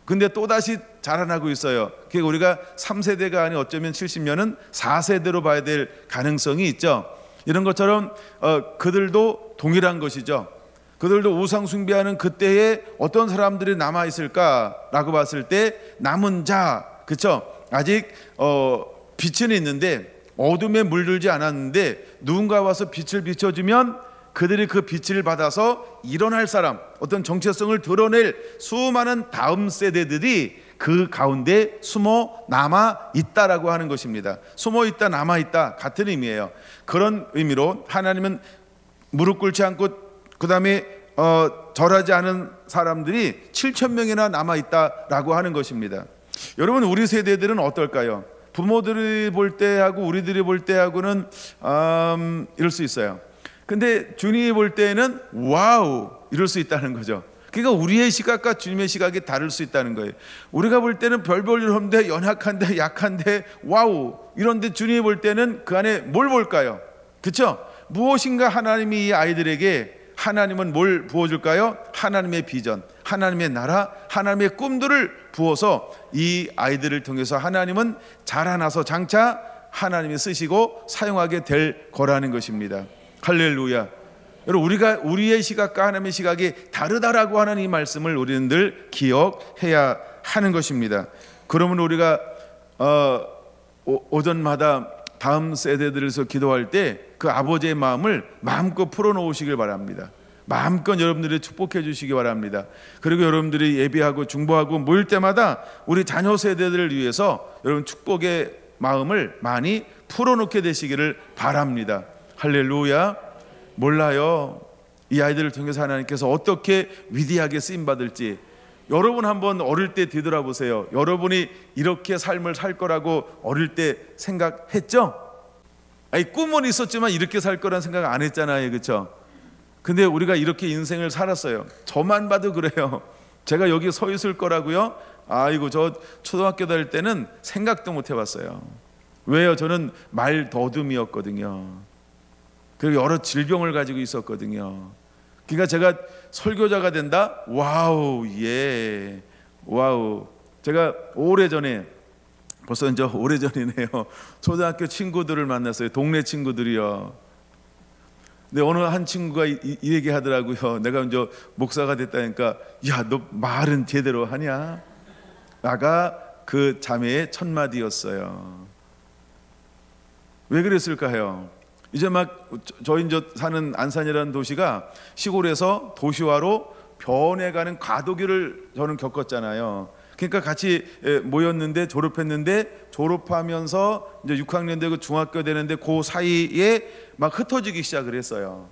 근데 또다시 자라나고 있어요. 그러니까 우리가 3세대가 아닌 어쩌면 70년은 4세대로 봐야 될 가능성이 있죠. 이런 것처럼 그들도 동일한 것이죠. 그들도 우상 숭배하는 그때에 어떤 사람들이 남아있을까라고 봤을 때 남은 자, 그렇죠? 아직 빛은 있는데 어둠에 물들지 않았는데 누군가 와서 빛을 비춰주면 그들이 그 빛을 받아서 일어날 사람, 어떤 정체성을 드러낼 수많은 다음 세대들이 그 가운데 숨어 남아 있다라고 하는 것입니다. 숨어 있다, 남아 있다 같은 의미예요. 그런 의미로 하나님은 무릎 꿇지 않고 그 다음에 절하지 않은 사람들이 7,000명이나 남아 있다라고 하는 것입니다. 여러분, 우리 세대들은 어떨까요? 부모들이 볼 때하고 우리들이 볼 때하고는 이럴 수 있어요. 근데 주님이 볼 때는 와우, 이럴 수 있다는 거죠. 그러니까 우리의 시각과 주님의 시각이 다를 수 있다는 거예요. 우리가 볼 때는 별볼 일 없는데, 연약한데, 약한데, 와우, 이런데 주님이 볼 때는 그 안에 뭘 볼까요? 그렇죠? 무엇인가 하나님이 이 아이들에게, 하나님은 뭘 부어줄까요? 하나님의 비전, 하나님의 나라, 하나님의 꿈들을 부어서 이 아이들을 통해서 하나님은 자라나서 장차 하나님이 쓰시고 사용하게 될 거라는 것입니다. 할렐루야. 여러분, 우리의 시각과 하나님의 시각이 다르다라고 하는 이 말씀을 우리는 늘 기억해야 하는 것입니다. 그러면 우리가 오전마다 다음 세대들에서 기도할 때 그 아버지의 마음을 마음껏 풀어놓으시길 바랍니다. 마음껏 여러분들이 축복해 주시기 바랍니다. 그리고 여러분들이 예배하고 중보하고 모일 때마다 우리 자녀 세대들을 위해서 여러분 축복의 마음을 많이 풀어놓게 되시기를 바랍니다. 할렐루야. 몰라요, 이 아이들을 통해서 하나님께서 어떻게 위대하게 쓰임받을지. 여러분 한번 어릴 때 뒤돌아보세요. 여러분이 이렇게 삶을 살 거라고 어릴 때 생각했죠? 아니, 꿈은 있었지만 이렇게 살 거란 생각 안 했잖아요, 그렇죠? 근데 우리가 이렇게 인생을 살았어요. 저만 봐도 그래요. 제가 여기 서 있을 거라고요? 아이고, 저 초등학교 다닐 때는 생각도 못 해봤어요. 왜요? 저는 말 더듬이었거든요. 그리고 여러 질병을 가지고 있었거든요. 그러니까 제가 설교자가 된다? 와우, 예, 와우. 제가 오래전에, 벌써 이제 오래전이네요, 초등학교 친구들을 만났어요. 동네 친구들이요. 근데 어느 한 친구가 이 얘기 하더라고요. 내가 이제 목사가 됐다니까, 야, 너 말은 제대로 하냐? 나가 그 자매의 첫 마디였어요. 왜 그랬을까요? 이제 막 저희 이제 사는 안산이라는 도시가 시골에서 도시화로 변해가는 과도기를 저는 겪었잖아요. 그러니까 같이 모였는데, 졸업했는데, 졸업하면서 이제 6학년 되고 중학교 되는데 그 사이에 막 흩어지기 시작을 했어요.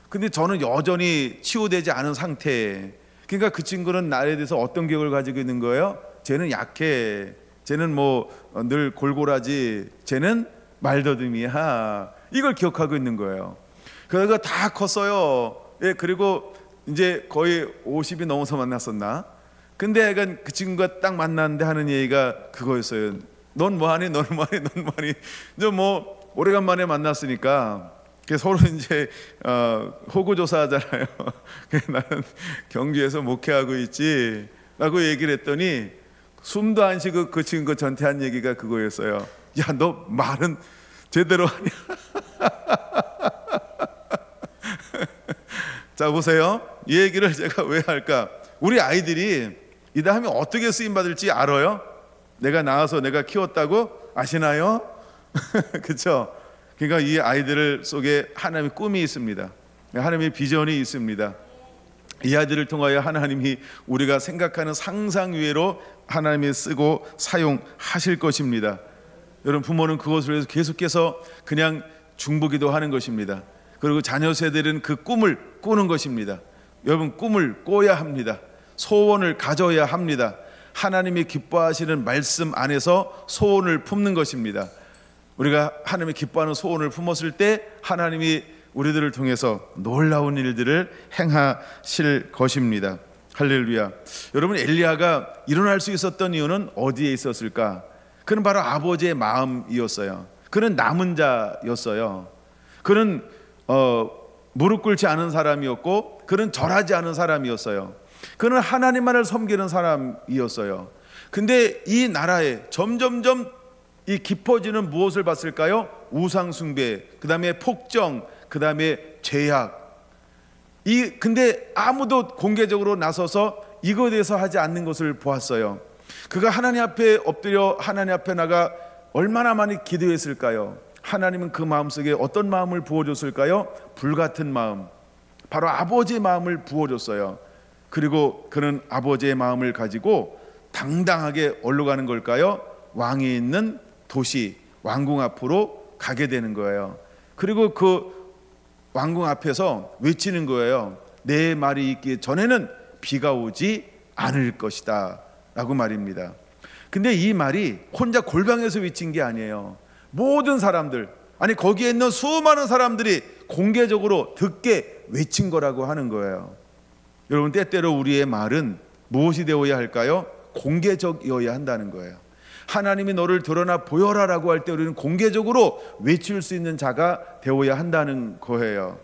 근데 저는 여전히 치유되지 않은 상태. 그러니까 그 친구는 나에 대해서 어떤 기억을 가지고 있는 거예요? 쟤는 약해, 쟤는 뭐 늘 골골하지, 쟤는 말더듬이야, 이걸 기억하고 있는 거예요. 그래서 다 컸어요. 예, 그리고 이제 거의 50이 넘어서 만났었나? 근데 약간 그 친구가 딱 만났는데 하는 얘기가 그거였어요. 넌 뭐하니? 너는 뭐하니? 넌 뭐하니? 이제 뭐 오래간만에 만났으니까 서로 이제 호구조사하잖아요. 나는 경주에서 목회하고 있지라고 얘기를 했더니 숨도 안 쉬고 그 친구 전태 한 얘기가 그거였어요. 야, 너 말은 제대로 하냐? 자, 보세요. 이 얘기를 제가 왜 할까? 우리 아이들이 이 다음에 어떻게 쓰임 받을지 알아요? 내가 낳아서 내가 키웠다고 아시나요? 그렇죠? 그러니까 이 아이들 속에 하나님의 꿈이 있습니다. 하나님의 비전이 있습니다. 이 아이들을 통하여 하나님이 우리가 생각하는 상상 이외로 하나님이 쓰고 사용하실 것입니다. 여러분, 부모는 그것을 위해서 계속해서 그냥 중보기도 하는 것입니다. 그리고 자녀 세대는 그 꿈을 꾸는 것입니다. 여러분, 꿈을 꿔야 합니다. 소원을 가져야 합니다. 하나님이 기뻐하시는 말씀 안에서 소원을 품는 것입니다. 우리가 하나님이 기뻐하는 소원을 품었을 때 하나님이 우리들을 통해서 놀라운 일들을 행하실 것입니다. 할렐루야. 여러분, 엘리야가 일어날 수 있었던 이유는 어디에 있었을까? 그는 바로 아버지의 마음이었어요. 그는 남은 자였어요. 그는 무릎 꿇지 않은 사람이었고, 그는 절하지 않은 사람이었어요. 그는 하나님만을 섬기는 사람이었어요. 근데 이 나라에 점점점 이 깊어지는 무엇을 봤을까요? 우상 숭배, 그 다음에 폭정, 그 다음에 죄악. 근데 아무도 공개적으로 나서서 이거에 대해서 하지 않는 것을 보았어요. 그가 하나님 앞에 엎드려 하나님 앞에 나가 얼마나 많이 기도했을까요? 하나님은 그 마음속에 어떤 마음을 부어줬을까요? 불같은 마음, 바로 아버지의 마음을 부어줬어요. 그리고 그는 아버지의 마음을 가지고 당당하게 어디로 가는 걸까요? 왕이 있는 도시, 왕궁 앞으로 가게 되는 거예요. 그리고 그 왕궁 앞에서 외치는 거예요. 내 말이 있기 전에는 비가 오지 않을 것이다 라고 말입니다. 근데 이 말이 혼자 골방에서 외친 게 아니에요. 모든 사람들, 아니 거기에 있는 수많은 사람들이 공개적으로 듣게 외친 거라고 하는 거예요. 여러분, 때때로 우리의 말은 무엇이 되어야 할까요? 공개적이어야 한다는 거예요. 하나님이 너를 드러나 보여라라고 할 때 우리는 공개적으로 외칠 수 있는 자가 되어야 한다는 거예요.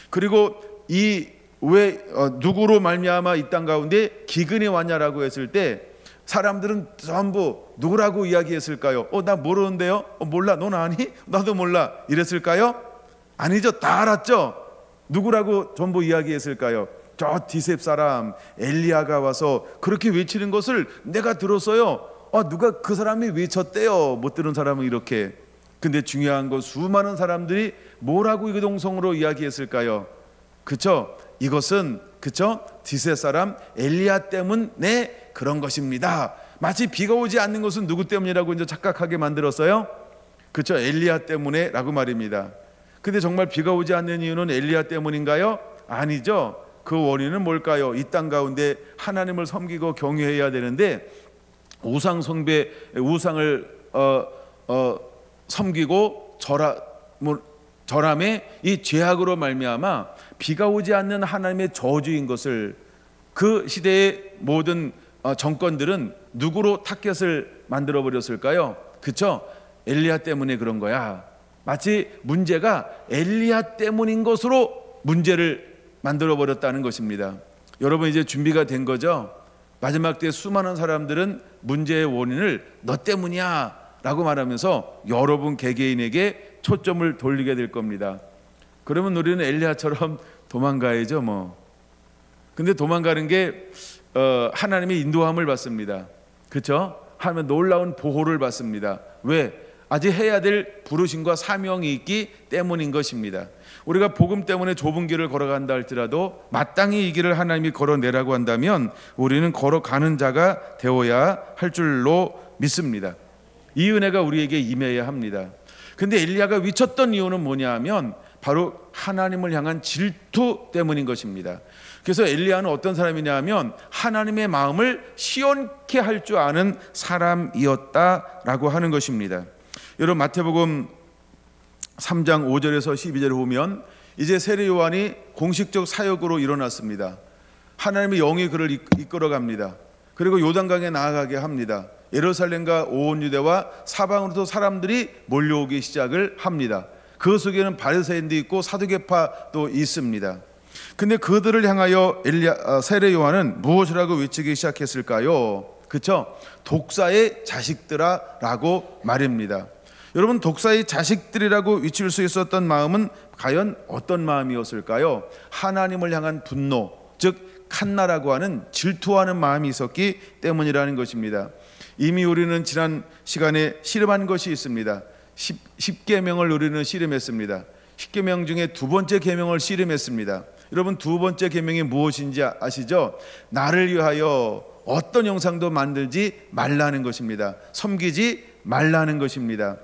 그리고 왜 누구로 말미암아 이 땅 가운데 기근이 왔냐라고 했을 때 사람들은 전부 누구라고 이야기했을까요? 나 모르는데요? 몰라? 넌 아니? 나도 몰라. 이랬을까요? 아니죠. 다 알았죠. 누구라고 전부 이야기했을까요? 저 디셉 사람 엘리야가 와서 그렇게 외치는 것을 내가 들었어요. 누가 그 사람이 외쳤대요. 못 들은 사람은 이렇게. 근데 중요한 건 수많은 사람들이 뭐라고 이동성으로 이야기했을까요? 그쵸? 이것은 그쵸? 디셉 사람 엘리야 때문에 그런 것입니다. 마치 비가 오지 않는 것은 누구 때문이라고 이제 착각하게 만들었어요. 그쵸? 엘리야 때문에 라고 말입니다. 근데 정말 비가 오지 않는 이유는 엘리야 때문인가요? 아니죠. 그 원인은 뭘까요? 이 땅 가운데 하나님을 섬기고 경외해야 되는데 우상 숭배, 우상을 섬기고 절함의 이 죄악으로 말미암아 비가 오지 않는 하나님의 저주인 것을 그 시대의 모든 정권들은 누구로 타겟을 만들어 버렸을까요? 그쵸? 엘리야 때문에 그런 거야. 마치 문제가 엘리야 때문인 것으로 문제를 만들어 버렸다는 것입니다. 여러분, 이제 준비가 된 거죠? 마지막 때 수많은 사람들은 문제의 원인을 너 때문이야 라고 말하면서 여러분 개개인에게 초점을 돌리게 될 겁니다. 그러면 우리는 엘리야처럼 도망가야죠 뭐. 근데 도망가는 게 하나님의 인도함을 받습니다. 그렇죠? 하나님의 놀라운 보호를 받습니다. 왜? 아직 해야 될 부르심과 사명이 있기 때문인 것입니다. 우리가 복음 때문에 좁은 길을 걸어간다 할지라도 마땅히 이 길을 하나님이 걸어내라고 한다면 우리는 걸어가는 자가 되어야 할 줄로 믿습니다. 이 은혜가 우리에게 임해야 합니다. 근데 엘리야가 위쳤던 이유는 뭐냐 하면 바로 하나님을 향한 질투 때문인 것입니다. 그래서 엘리야는 어떤 사람이냐 하면 하나님의 마음을 시원케 할 줄 아는 사람이었다라고 하는 것입니다. 여러분, 마태복음 3장 5절에서 12절을 보면 이제 세례 요한이 공식적 사역으로 일어났습니다. 하나님의 영이 그를 이끌어갑니다. 그리고 요단강에 나아가게 합니다. 예루살렘과 온 유대와 사방으로도 사람들이 몰려오기 시작을 합니다. 그 속에는 바리새인도 있고 사두개파도 있습니다. 근데 그들을 향하여 세례 요한은 무엇이라고 외치기 시작했을까요? 그렇죠? 독사의 자식들아라고 말입니다. 여러분, 독사의 자식들이라고 외칠 수 있었던 마음은 과연 어떤 마음이었을까요? 하나님을 향한 분노, 즉 칸나라고 하는 질투하는 마음이 있었기 때문이라는 것입니다. 이미 우리는 지난 시간에 씨름한 것이 있습니다. 10계명을 우리는 씨름했습니다. 10계명 중에 두 번째 계명을 씨름했습니다. 여러분, 두 번째 계명이 무엇인지 아시죠? 나를 위하여 어떤 영상도 만들지 말라는 것입니다. 섬기지 말라는 것입니다.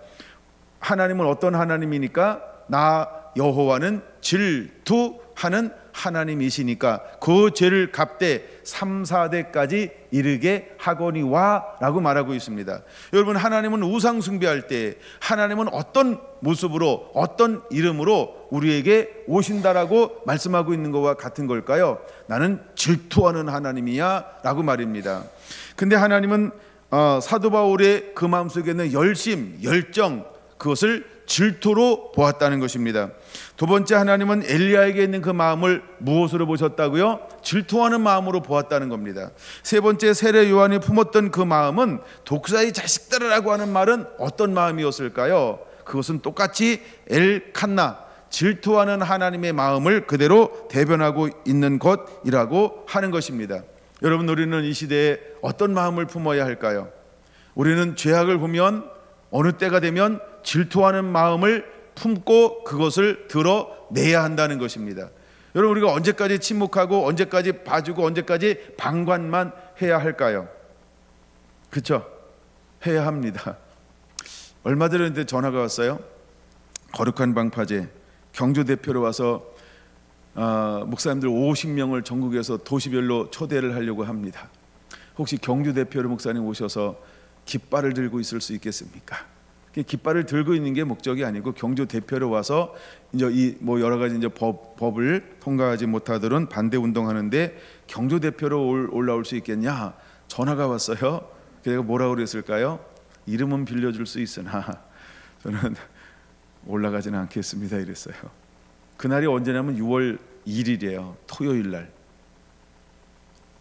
하나님은 어떤 하나님이니까? 나 여호와는 질투하는 하나님이시니까 그 죄를 갚되 3, 4대까지 이르게 하거니와 라고 말하고 있습니다. 여러분, 하나님은 우상 숭배할 때 하나님은 어떤 모습으로 어떤 이름으로 우리에게 오신다라고 말씀하고 있는 것과 같은 걸까요? 나는 질투하는 하나님이야 라고 말입니다. 근데 하나님은 사도 바울의 그 마음속에 있는 열심, 열정, 그것을 질투로 보았다는 것입니다. 두 번째, 하나님은 엘리야에게 있는 그 마음을 무엇으로 보셨다고요? 질투하는 마음으로 보았다는 겁니다. 세 번째, 세례 요한이 품었던 그 마음은 독사의 자식들이라고 하는 말은 어떤 마음이었을까요? 그것은 똑같이 엘칸나, 질투하는 하나님의 마음을 그대로 대변하고 있는 것이라고 하는 것입니다. 여러분, 우리는 이 시대에 어떤 마음을 품어야 할까요? 우리는 죄악을 보면 어느 때가 되면 질투하는 마음을 품고 그것을 드러내야 한다는 것입니다. 여러분, 우리가 언제까지 침묵하고 언제까지 봐주고 언제까지 방관만 해야 할까요? 그렇죠? 해야 합니다. 얼마 전에 전화가 왔어요. 거룩한 방파제 경주 대표로 와서 목사님들 50명을 전국에서 도시별로 초대를 하려고 합니다. 혹시 경주 대표로 목사님 오셔서 깃발을 들고 있을 수 있겠습니까? 깃발을 들고 있는 게 목적이 아니고 경주 대표로 와서 이제 이 뭐 여러 가지 이제 법을 통과하지 못하들은 반대 운동하는데 경주 대표로 올라올 수 있겠냐? 전화가 왔어요. 내가 뭐라고 그랬을까요? 이름은 빌려줄 수 있으나 저는 올라가지는 않겠습니다 이랬어요. 그날이 언제냐면 6월 1일이에요. 토요일 날.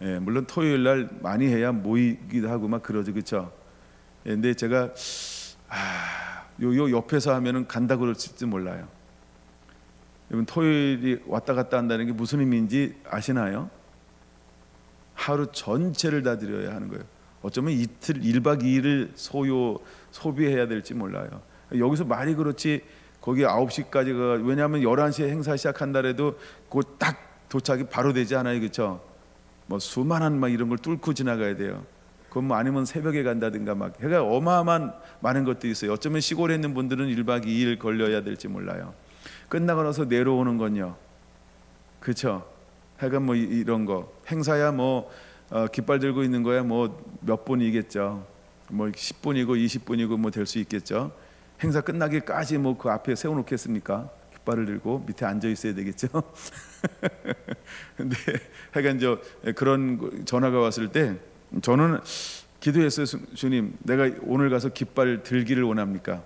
예, 물론 토요일 날 많이 해야 모이기도 하고 막 그러죠, 그렇죠? 예, 근데 제가 요 옆에서 하면은 간다 그럴지 몰라요. 여러분, 토요일이 왔다 갔다 한다는 게 무슨 의미인지 아시나요? 하루 전체를 다 드려야 하는 거예요. 어쩌면 이틀 1박 2일을 소비해야 될지 몰라요. 여기서 말이 그렇지 거기 9시까지가, 왜냐하면 11시에 행사 시작한다 해도 그 딱 도착이 바로 되지 않아요, 그렇죠? 뭐 수많은 막 이런 걸 뚫고 지나가야 돼요. 그건 뭐 아니면 새벽에 간다든가 막 해가 어마어마한 많은 것도 있어요. 어쩌면 시골에 있는 분들은 1박 2일 걸려야 될지 몰라요. 끝나고 나서 내려오는 건요, 그렇죠? 하여간 뭐 이런 거 행사야 뭐 깃발 들고 있는 거야 뭐 몇 분이겠죠. 뭐 10분이고 20분이고 뭐 될 수 있겠죠. 행사 끝나기까지 뭐 그 앞에 세워놓겠습니까? 깃발을 들고 밑에 앉아 있어야 되겠죠. 근데 하여간 그런 전화가 왔을 때 저는 기도했어요. 주님, 내가 오늘 가서 깃발 들기를 원합니까?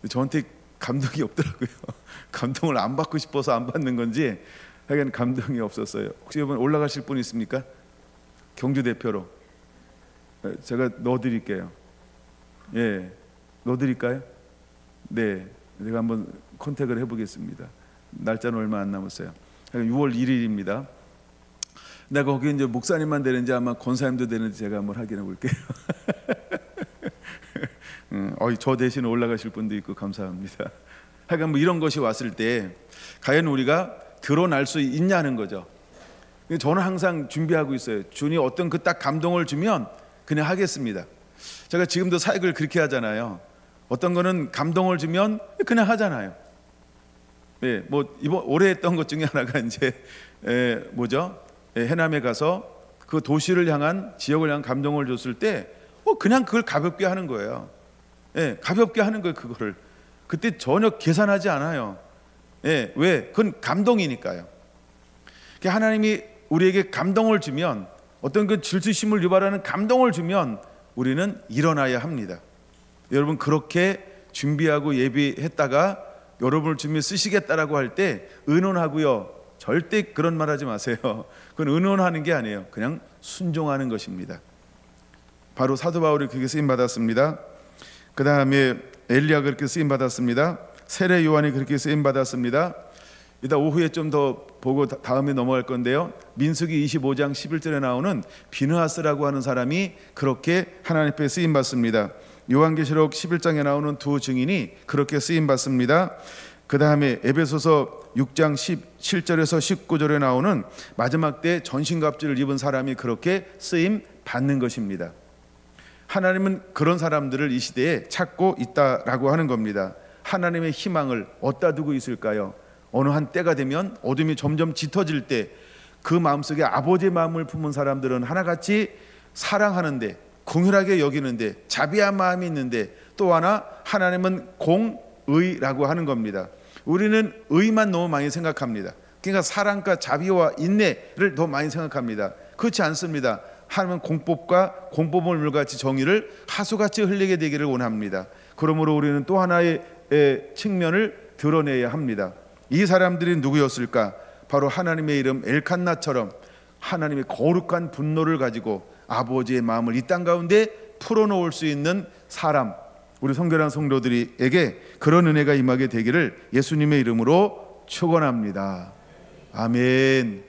저한테 감동이 없더라고요. 감동을 안 받고 싶어서 안 받는 건지 하여간 감동이 없었어요. 혹시 여러분 올라가실 분 있습니까? 경주 대표로 제가 넣어드릴게요. 예, 넣어드릴까요? 네, 제가 한번 컨택을 해보겠습니다. 날짜는 얼마 안 남았어요. 6월 1일입니다. 내가 거기 이제 목사님만 되는지 아마 권사님도 되는지 제가 한번 확인해 볼게요. 저 대신 올라가실 분도 있고 감사합니다. 하여간 뭐 이런 것이 왔을 때 과연 우리가 드러날 수 있냐는 거죠. 저는 항상 준비하고 있어요. 주님 어떤 그 딱 감동을 주면 그냥 하겠습니다. 제가 지금도 사역을 그렇게 하잖아요. 어떤 거는 감동을 주면 그냥 하잖아요. 네, 뭐 이번 올해 했던 것 중에 하나가 이제 해남에 가서 그 도시를 향한 지역을 향한 감동을 줬을 때 그냥 그걸 가볍게 하는 거예요. 예, 가볍게 하는 거예요. 그거를 그때 전혀 계산하지 않아요. 예, 왜? 그건 감동이니까요. 하나님이 우리에게 감동을 주면, 어떤 그 질투심을 유발하는 감동을 주면 우리는 일어나야 합니다. 여러분 그렇게 준비하고 예비했다가 여러분을 준비 쓰시겠다라고 할 때 의논하고요. 절대 그런 말 하지 마세요. 그건 의논하는 게 아니에요. 그냥 순종하는 것입니다. 바로 사도 바울이 그렇게 쓰임 받았습니다. 그 다음에 엘리야가 그렇게 쓰임 받았습니다. 세례 요한이 그렇게 쓰임 받았습니다. 이따 오후에 좀 더 보고 다음에 넘어갈 건데요. 민수기 25장 11절에 나오는 비느하스라고 하는 사람이 그렇게 하나님 앞에 쓰임 받습니다. 요한계시록 11장에 나오는 두 증인이 그렇게 쓰임 받습니다. 그 다음에 에베소서 6장 17절에서 19절에 나오는 마지막 때 전신갑주를 입은 사람이 그렇게 쓰임 받는 것입니다. 하나님은 그런 사람들을 이 시대에 찾고 있다라고 하는 겁니다. 하나님의 희망을 어디다 두고 있을까요? 어느 한 때가 되면 어둠이 점점 짙어질 때 그 마음속에 아버지의 마음을 품은 사람들은 하나같이 사랑하는데, 긍휼하게 여기는데, 자비한 마음이 있는데, 또 하나 하나님은 공의라고 하는 겁니다. 우리는 의만 너무 많이 생각합니다. 그러니까 사랑과 자비와 인내를 더 많이 생각합니다. 그렇지 않습니다. 하나님은 공법을 물같이 정의를 하수같이 흘리게 되기를 원합니다. 그러므로 우리는 또 하나의 측면을 드러내야 합니다. 이 사람들이 누구였을까? 바로 하나님의 이름 엘칸나처럼 하나님의 거룩한 분노를 가지고 아버지의 마음을 이 땅 가운데 풀어놓을 수 있는 사람, 우리 성결한 성도들에게 그런 은혜가 임하게 되기를 예수님의 이름으로 축원합니다. 아멘.